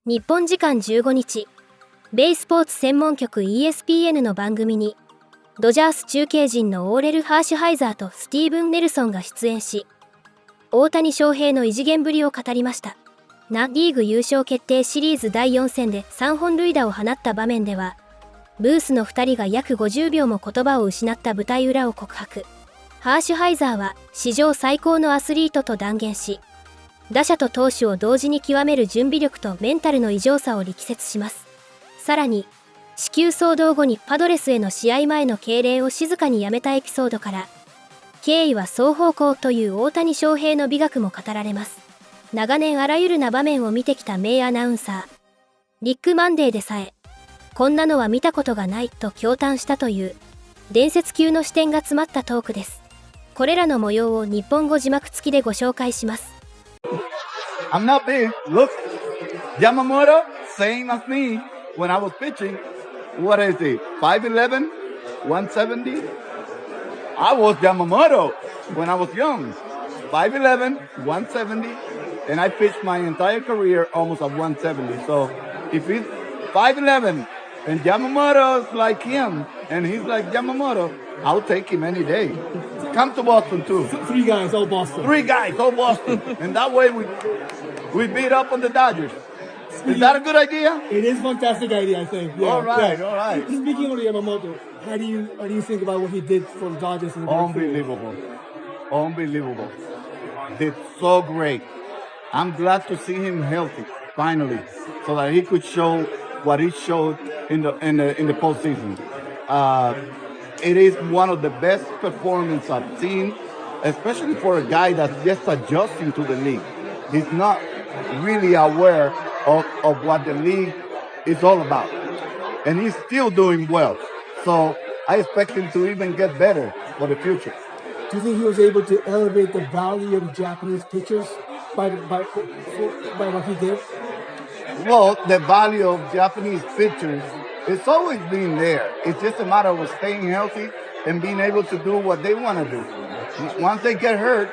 日本時間15日、米スポーツ専門局 ESPN の番組に、ドジャース中継陣のオーレル・ハーシュハイザーとスティーブン・ネルソンが出演し、大谷翔平の異次元ぶりを語りました。リーグ優勝決定シリーズ第4戦で3本塁打を放った場面では、ブースの2人が約50秒も言葉を失った舞台裏を告白。ハーシュハイザーは史上最高のアスリートと断言し、打者と投手を同時に極める準備力とメンタルの異常さを力説します。さらに、死球騒動後にパドレスへの試合前の敬礼を静かにやめたエピソードから、経緯は双方向という大谷翔平の美学も語られます。長年あらゆるな場面を見てきた名アナウンサー、リック・マンデーでさえ、こんなのは見たことがないと驚嘆したという、伝説級の視点が詰まったトークです。これらの模様を日本語字幕付きでご紹介します。I'm not big. Look, Yamamoto, same as me when I was pitching. What is he? 5'11", 170? I was Yamamoto when I was young. 5'11", 170, and I pitched my entire career almost at 170. So if he's 5'11", and Yamamoto's like him, and he's like Yamamoto, I'll take him any day. Come to Boston too. Three guys, all Boston. Three guys, all Boston. And that way we beat up on the Dodgers. Is that a good idea? It is a fantastic idea, I think. Yeah, all right, yeah. All right. Speaking of Yamamoto, how do you think about what he did for the Dodgers? Unbelievable. Unbelievable. Did so great. I'm glad to see him healthy, finally, so that he could show what he showed in the postseason. It is one of the best performances I've seen, especially for a guy that's just adjusting to the league. He's not really aware of what the league is all about. And he's still doing well. So I expect him to even get better for the future. Do you think he was able to elevate the value of Japanese pitchers by what he did? Well, the value of Japanese pitchers, it's always been there. It's just a matter of staying healthy and being able to do what they want to do. Once they get hurt,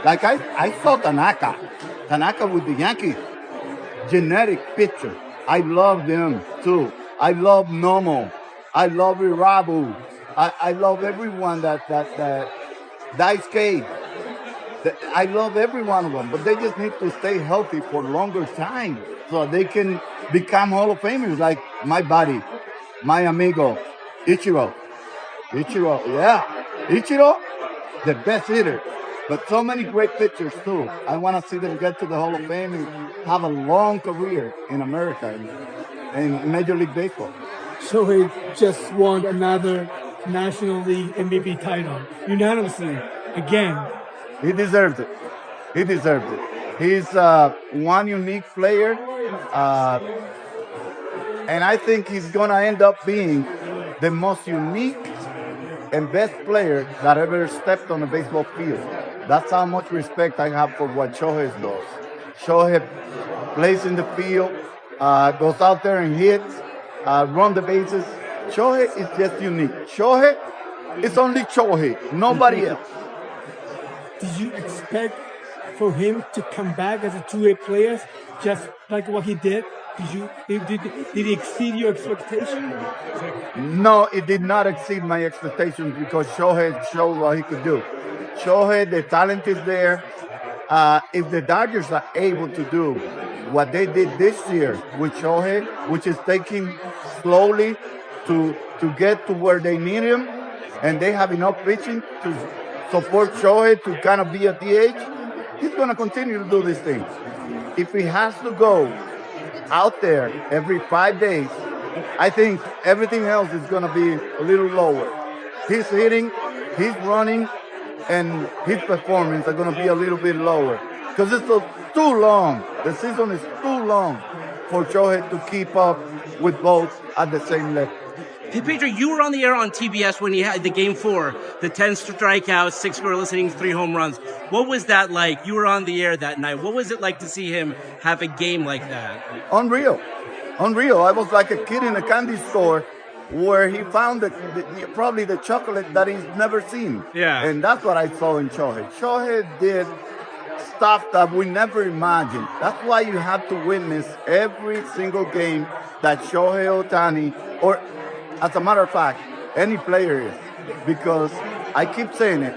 like I saw Tanaka with the Yankees, genetic pitcher. I love them too. I love Nomo. I love Irabu. I love everyone that Daisuke. I love every one of them, but they just need to stay healthy for longer time so they can become Hall of Famers like my buddy, my amigo, Ichiro, yeah. Ichiro, the best hitter, but so many great pitchers too. I want to see them get to the Hall of Fame and have a long career in America and in Major League Baseball. Shohei just won another National League MVP title, unanimously, again. He deserves it. He deserves it. He's one unique player, and I think he's going to end up being the most unique and best player that ever stepped on a baseball field. That's how much respect I have for what Shohei does. Shohei plays in the field, goes out there and hits, run the bases. Shohei is just unique. Shohei is only Shohei, nobody else. Did you expect for him to come back as a two-way player, just like what he did? Did he exceed your expectation? No, it did not exceed my expectations because Shohei showed what he could do. Shohei, the talent is there. If the Dodgers are able to do what they did this year with Shohei, which is taking slowly to get to where they need him, and they have enough pitching to support Shohei to kind of be a DH, he's going to continue to do these things. If he has to go out there every 5 days, I think everything else is going to be a little lower. His hitting, his running, and his performance are going to be a little bit lower because it's too long. The season is too long for Shohei to keep up with both at the same level. Hey, Pedro, you were on the air on TBS when he had the Game 4, the 10 strikeouts, 6 scoreless innings, 3 home runs. What was that like? You were on the air that night. What was it like to see him have a game like that? Unreal. I was like a kid in a candy store where he found probably the chocolate that he's never seen. Yeah. And that's what I saw in Shohei. Shohei did stuff that we never imagined. That's why you have to witness every single game that Shohei Ohtani, or as a matter of fact, any player is. Because I keep saying it,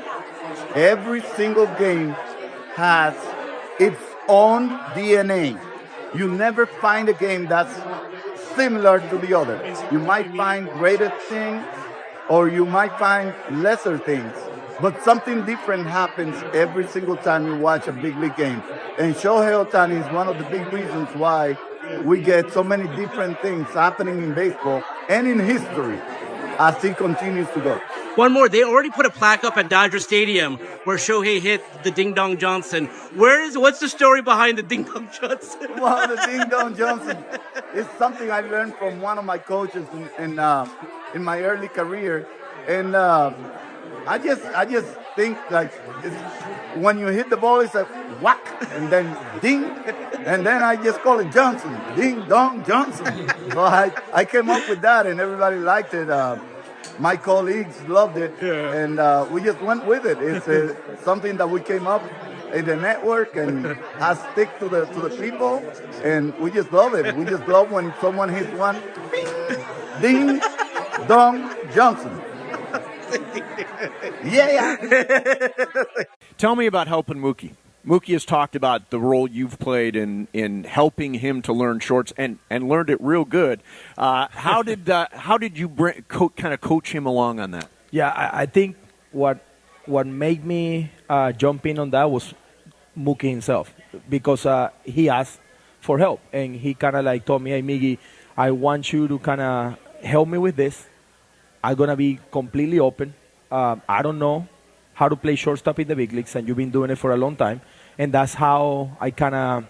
every single game has its own DNA. You never find a game that's similar to the other. You might find greater things, or you might find lesser things. But something different happens every single time you watch a big league game. And Shohei Ohtani is one of the big reasons why we get so many different things happening in baseball and in history as he continues to go. One more. They already put a plaque up at Dodger Stadium where Shohei hit the Ding Dong Johnson. What's the story behind the Ding Dong Johnson? Well, the Ding Dong Johnson is something I learned from one of my coaches in my early career. And I just think like when you hit the ball, it's a whack and then ding, and then I just call it Johnson, Ding Dong Johnson. So I came up with that, and everybody liked it. My colleagues loved it, and we just went with it. It's something that we came up in the network and has stick to the people, and we just love it. We just love when someone hits one, Ding Dong Johnson. Yeah. Tell me about helping Mookie. Mookie has talked about the role you've played in helping him to learn shorts and learned it real good. How did you kind of coach him along on that? Yeah, I think what made me jump in on that was Mookie himself, because he asked for help and he kind of like told me, "Hey, Miggy, I want you to kind of help me with this. I'm gonna be completely open. I don't know how to play shortstop in the big leagues, and you've been doing it for a long time." And that's how I kind of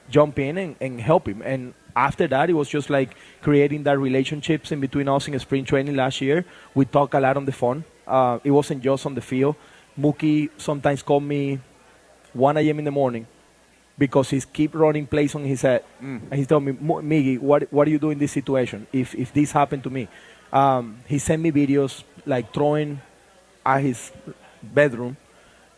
jump in and help him. And after that, it was just like creating that relationships in between us in spring training last year. We talk a lot on the phone. It wasn't just on the field. Mookie sometimes called me 1 a.m. in the morning because he's keep running plays on his head. And he's telling me, "Miggy, what do you do in this situation if this happened to me?" He sent me videos like throwing at his bedroom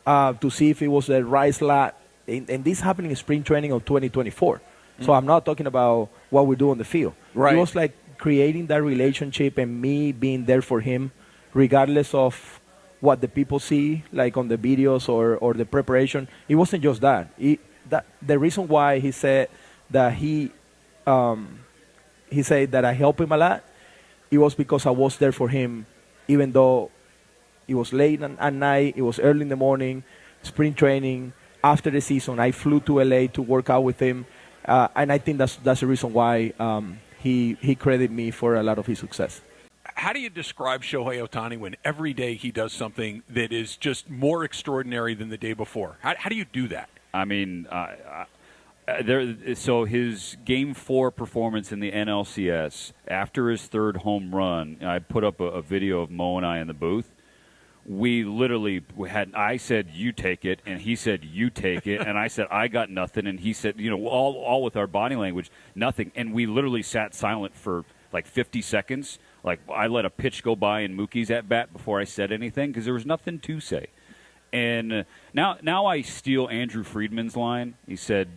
to see if it was the right slot. And this happened in spring training of 2024. So I'm not talking about what we do on the field. Right. It was like creating that relationship and me being there for him, regardless of what the people see, like on the videos or the preparation. It wasn't just that. The reason why he said that he said that I help him a lot, it was because I was there for him, even though it was late at night, it was early in the morning, spring training, after the season. I flew to LA to work out with him, and I think that's the reason why he credited me for a lot of his success. How do you describe Shohei Ohtani when every day he does something that is just more extraordinary than the day before? How do you do that? I mean, so his Game 4 performance in the NLCS, after his third home run, I put up a video of Mo and I in the booth. We literally I said, "You take it," and he said, "You take it," and I said, "I got nothing," and he said, all with our body language, nothing. And we literally sat silent for like 50 seconds. Like, I let a pitch go by in Mookie's at bat before I said anything because there was nothing to say. And now I steal Andrew Friedman's line. He said,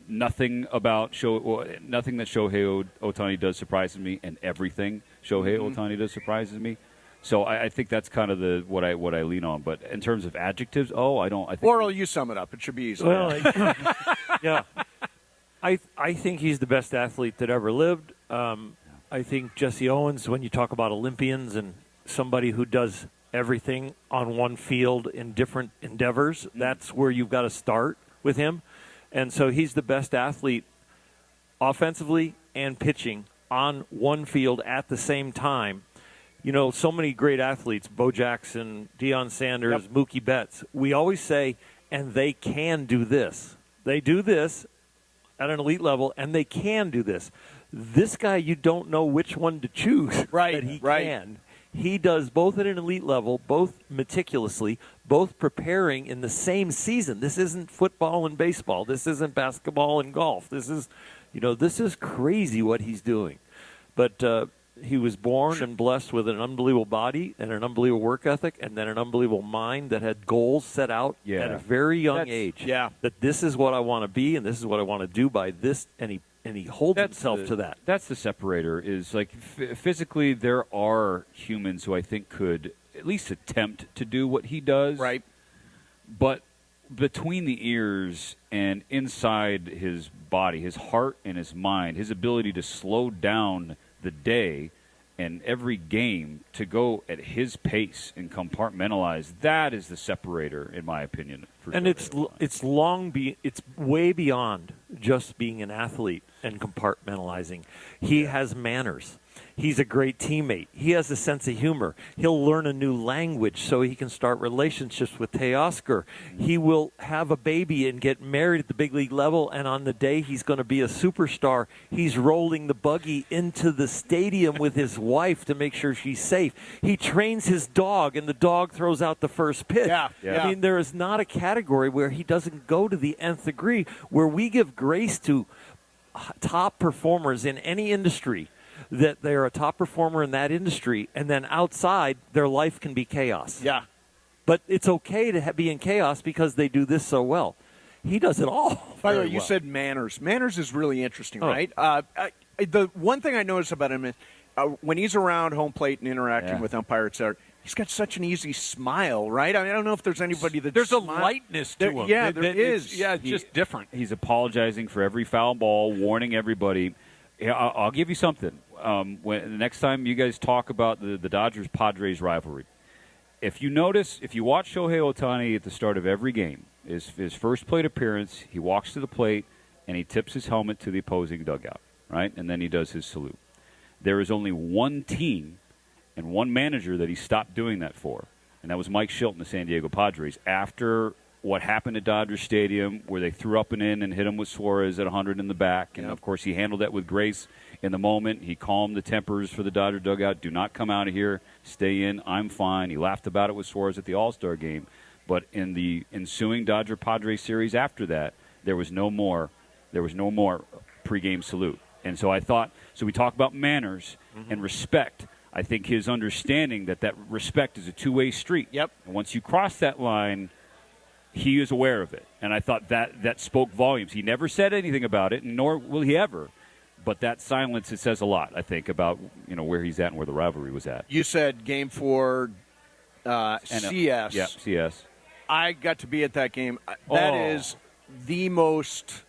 nothing that Shohei Ohtani does surprises me, and everything Shohei Ohtani does surprises me. So I think that's kind of what I lean on. But in terms of adjectives, I think. Oral, you sum it up. It should be easy. Well, yeah, I think he's the best athlete that ever lived. I think Jesse Owens, when you talk about Olympians and somebody who does everything on one field in different endeavors, that's where you've got to start with him. And so he's the best athlete offensively and pitching on one field at the same time. You know, so many great athletes, Bo Jackson, Deion Sanders, Mookie Betts. We always say, and they can do this. They do this at an elite level, and they can do this. This guy, you don't know which one to choose. Right, but he right. can. He does both at an elite level, both meticulously, both preparing in the same season. This isn't football and baseball. This isn't basketball and golf. This is crazy what he's doing. But he was born and blessed with an unbelievable body and an unbelievable work ethic, and then an unbelievable mind that had goals set out at a very young age. Yeah. That this is what I want to be, and this is what I want to do by this, and he holds himself to that. That's the separator. Is like physically, there are humans who I think could at least attempt to do what he does. Right. But between the ears and inside his body, his heart and his mind, his ability to slow down the day and every game to go at his pace and compartmentalize, that is the separator, in my opinion. And it's way beyond just being an athlete and compartmentalizing. He has manners. He's a great teammate. He has a sense of humor. He'll learn a new language so he can start relationships with Teoscar. He will have a baby and get married at the big league level, and on the day he's going to be a superstar, he's rolling the buggy into the stadium with his wife to make sure she's safe. He trains his dog, and the dog throws out the first pitch. Yeah. I mean, there is not a category where he doesn't go to the nth degree, where we give grace to top performers in any industry, that they're a top performer in that industry, and then outside, their life can be chaos. Yeah. But it's okay to be in chaos because they do this so well. He does it all. By the way, very you well. said manners. Manners is really interesting, right? The one thing I notice about him is when he's around home plate and interacting with umpires, he's got such an easy smile, right? I mean, I don't know if there's anybody that there's a lightness to him. Yeah, there is. Yeah, it's just different. He's apologizing for every foul ball, warning everybody. I'll give you something. When the next time you guys talk about the Dodgers-Padres rivalry, if you notice, if you watch Shohei Ohtani at the start of every game, his first plate appearance, he walks to the plate and he tips his helmet to the opposing dugout, right? And then he does his salute. There is only one team and one manager that he stopped doing that for, and that was Mike Shilton, the San Diego Padres, after what happened at Dodger Stadium, where they threw up and in and hit him with Suarez at 100 in the back. And, of course, he handled that with grace in the moment. He calmed the tempers for the Dodger dugout. Do not come out of here. Stay in. I'm fine. He laughed about it with Suarez at the All-Star game. But in the ensuing Dodger-Padres series after that, there was no more pregame salute. And so I thought, so we talk about manners and respect. I think his understanding that respect is a two-way street. Yep. And once you cross that line, he is aware of it. And I thought that spoke volumes. He never said anything about it, nor will he ever. But that silence, it says a lot, I think, about where he's at and where the rivalry was at. You said Game 4 CS. Yeah, CS. I got to be at that game. That is the most.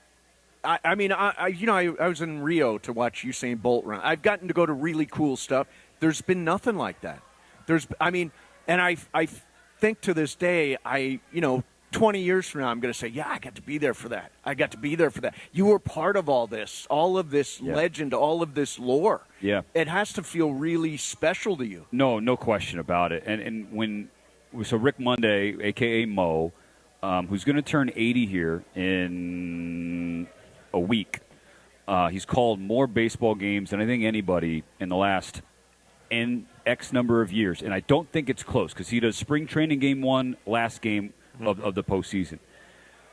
I was in Rio to watch Usain Bolt run. I've gotten to go to really cool stuff. There's been nothing like that. And I think to this day, 20 years from now, I'm going to say, yeah, I got to be there for that. I got to be there for that. You were part of all of this legend, all of this lore. Yeah. It has to feel really special to you. No question about it. So Rick Monday, a.k.a. Mo, who's going to turn 80 here in a week, he's called more baseball games than I think anybody in the last X number of years. And I don't think it's close because he does spring training game 1, last game of the postseason.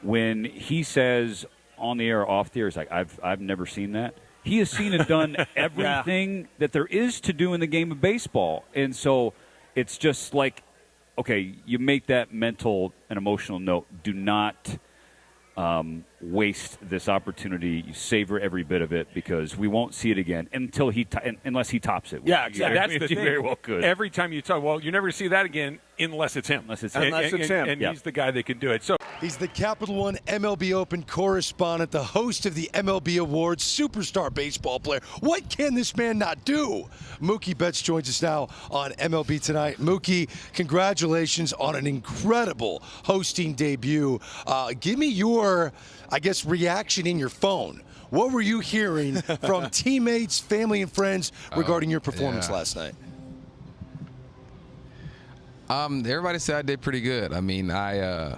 When he says on the air, off the air, it's like, I've never seen that. He has seen and done everything that there is to do in the game of baseball. And so it's just like, okay, you make that mental and emotional note. Do not waste this opportunity. You savor every bit of it because we won't see it again unless he tops it. Yeah, exactly. That's the thing. Very well could. Every time you talk, well, you never see that again unless it's him. And he's the guy that can do it. So he's the Capital One MLB Open correspondent, the host of the MLB Awards, superstar baseball player. What can this man not do? Mookie Betts joins us now on MLB Tonight. Mookie, congratulations on an incredible hosting debut. Give me your, reaction in your phone. What were you hearing from teammates, family, and friends regarding your performance last night? Everybody said I did pretty good. I mean, I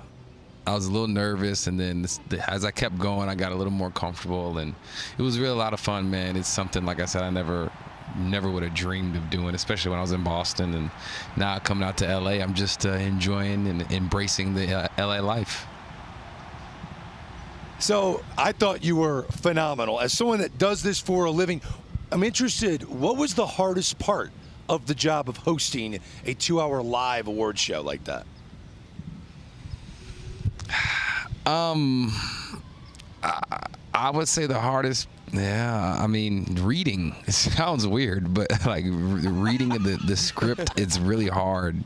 was a little nervous, and then as I kept going, I got a little more comfortable, and it was really a lot of fun, man. It's something, like I said, I never would have dreamed of doing, especially when I was in Boston, and now coming out to LA, I'm just enjoying and embracing the LA life. So I thought you were phenomenal. As someone that does this for a living, I'm interested, what was the hardest part of the job of hosting a 2-hour live award show like that? I would say the hardest, I mean, reading. It sounds weird, but like reading the script, it's really hard.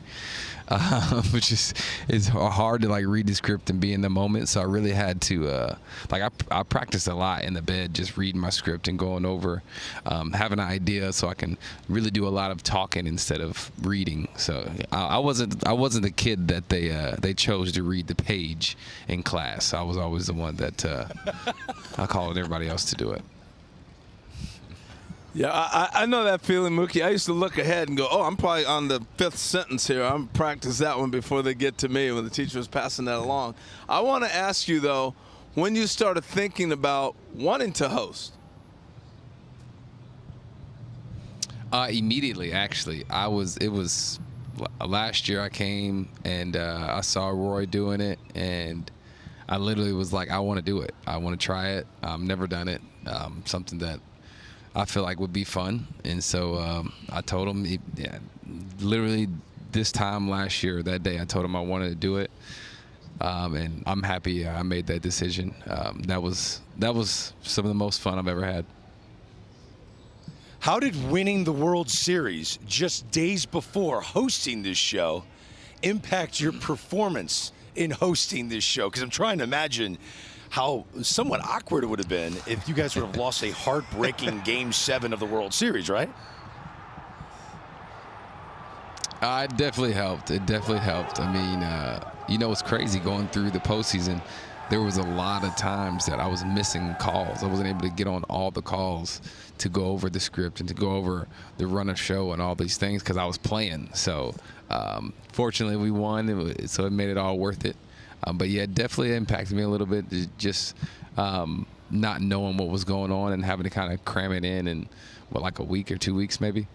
Which is it's hard to like read the script and be in the moment. So I really had to I practiced a lot in the bed, just reading my script and going over, having an idea, so I can really do a lot of talking instead of reading. So I wasn't the kid that they chose to read the page in class. I was always the one that I called everybody else to do it. Yeah, I know that feeling, Mookie. I used to look ahead and go, oh, I'm probably on the 5th sentence here. I'm practice that one before they get to me when the teacher was passing that along. I want to ask you, though, when you started thinking about wanting to host? Immediately, actually. It was last year I came and I saw Roy doing it, and I literally was like, I want to do it. I want to try it. I've never done it. Something that I feel like would be fun. And so I told him, literally this time last year, that day, I told him I wanted to do it. And I'm happy I made that decision. That was some of the most fun I've ever had. How did winning the World Series just days before hosting this show impact your performance in hosting this show? Because I'm trying to imagine how somewhat awkward it would have been if you guys would have lost a heartbreaking Game 7 of the World Series, right? It definitely helped. It definitely helped. I mean, it's crazy going through the postseason. There was a lot of times that I was missing calls. I wasn't able to get on all the calls to go over the script and to go over the run of show and all these things because I was playing. So fortunately we won, so it made it all worth it. But yeah, it definitely impacted me a little bit, just not knowing what was going on and having to kind of cram it in like a week or 2 weeks maybe.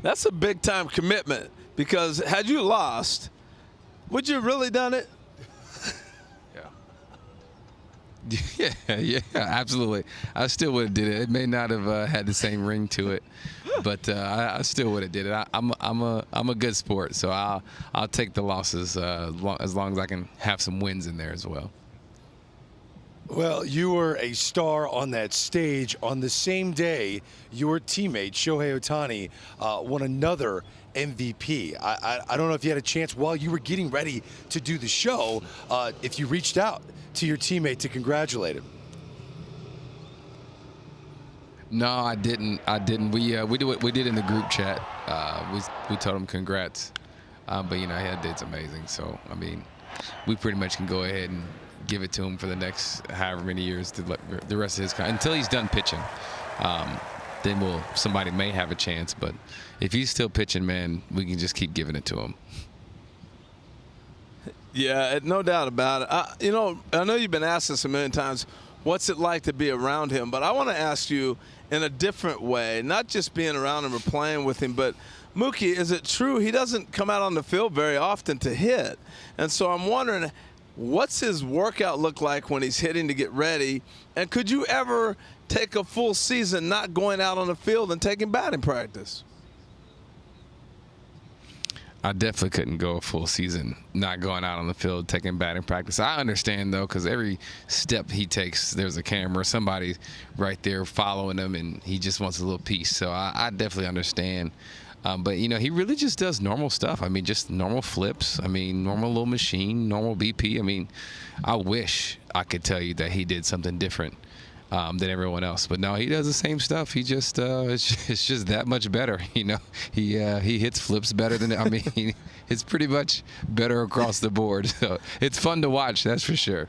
That's a big time commitment, because had you lost, would you have really done it? Yeah, absolutely. I still would have did it. It may not have had the same ring to it, but I still would have did it. I'm a good sport, so I'll take the losses as long as I can have some wins in there as well. Well, you were a star on that stage. On the same day, your teammate Shohei Ohtani won another MVP. I don't know if you had a chance while you were getting ready to do the show, if you reached out to your teammate to congratulate him. No, I didn't. We did in the group chat. We told him congrats. But he did amazing. So I mean, we pretty much can go ahead and give it to him for the next however many years, the rest of his until he's done pitching. Then somebody may have a chance. But if he's still pitching, man, we can just keep giving it to him. Yeah, no doubt about it. I know you've been asked this a million times, what's it like to be around him? But I want to ask you in a different way, not just being around him or playing with him, but Mookie, is it true he doesn't come out on the field very often to hit? And so I'm wondering, what's his workout look like when he's hitting to get ready? And could you ever take a full season not going out on the field and taking batting practice? I definitely couldn't go a full season not going out on the field, taking batting practice. I understand, though, because every step he takes, there's a camera, somebody right there following him, and he just wants a little piece. So I definitely understand. But, he really just does normal stuff. I mean, just normal flips. I mean, normal little machine, normal BP. I mean, I wish I could tell you that he did something different than everyone else, but no, he does the same stuff. He just it's just that much better. He hits flips better than it's pretty much better across the board. So it's fun to watch, that's for sure.